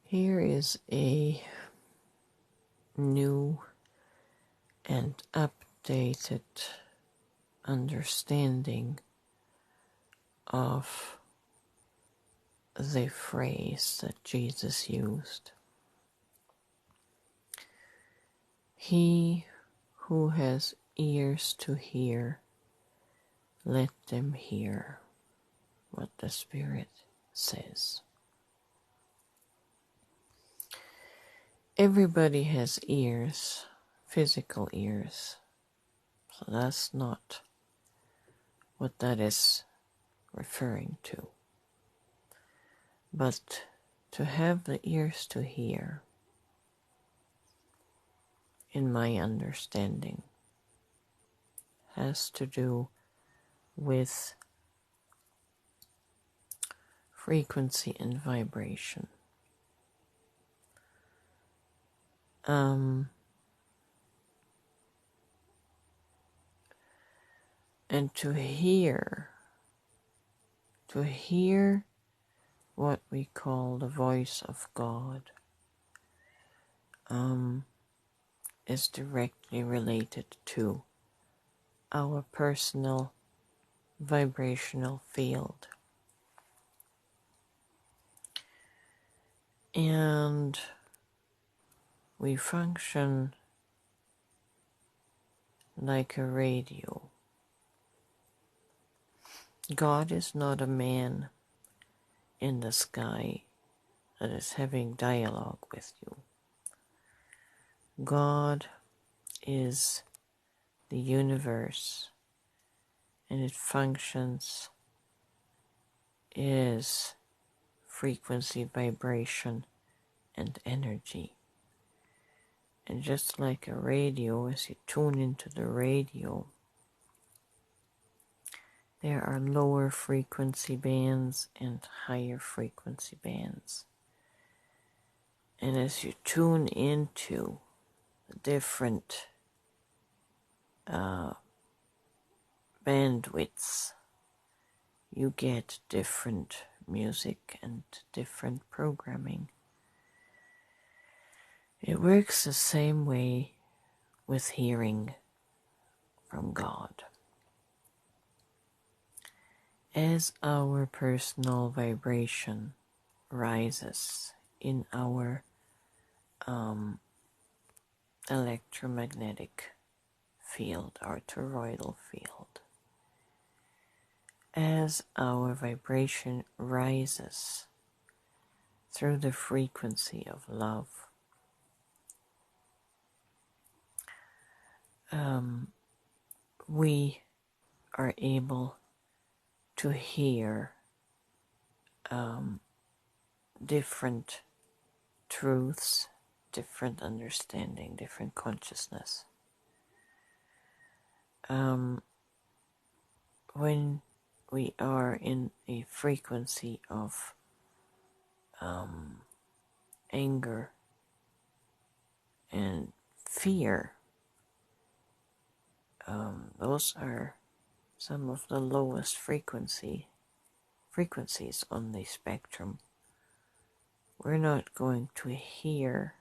Here is a new and updated understanding of the phrase that Jesus used. He who has ears to hear, let them hear what the Spirit says. Everybody has ears, physical ears, so that's not what that is referring to. But to have the ears to hear, in my understanding, has to do with frequency and vibration. And to hear what we call the voice of God is directly related to our personal vibrational field. And we function like a radio. God is not a man in the sky that is having dialogue with you. God is the universe, and it functions as frequency, vibration, and energy. And just like a radio, as you tune into the radio, there are lower frequency bands and higher frequency bands. And as you tune into the different bandwidths, you get different music and different programming. It works the same way with hearing from God. As our personal vibration rises in our electromagnetic field, our toroidal field, as our vibration rises through the frequency of love, we are able to hear different truths, different understanding, different consciousness. When we are in a frequency of anger and fear, those are some of the lowest frequencies on the spectrum. We're not going to hear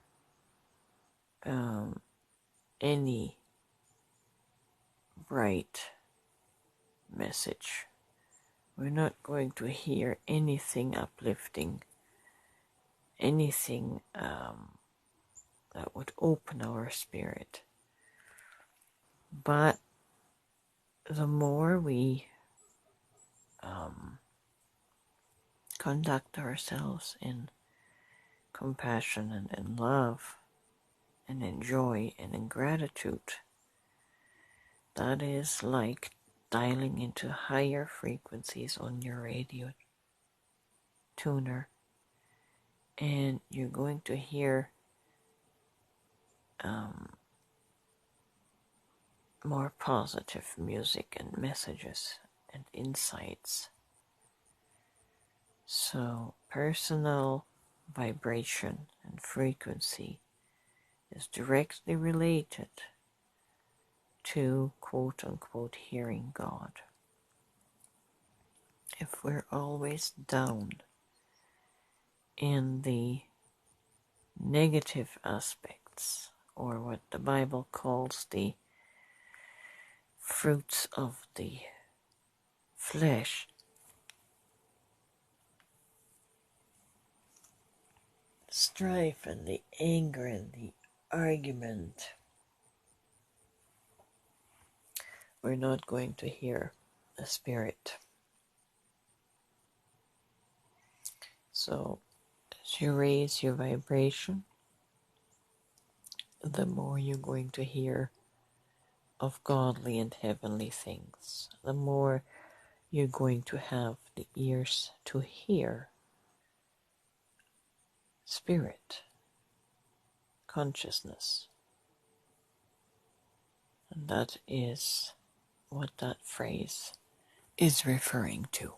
any bright message. We're not going to hear anything uplifting, anything that would open our spirit. But the more we conduct ourselves in compassion and in love and in joy and in gratitude, that is like dialing into higher frequencies on your radio tuner, and you're going to hear more positive music and messages and insights. So personal vibration and frequency is directly related to quote-unquote hearing God. If we're always down in the negative aspects, or what the Bible calls the fruits of the flesh, strife and the anger and the argument, we're not going to hear the Spirit. So as you raise your vibration, the more you're going to hear of godly and heavenly things, the more you're going to have the ears to hear spirit, consciousness. And that is what that phrase is referring to.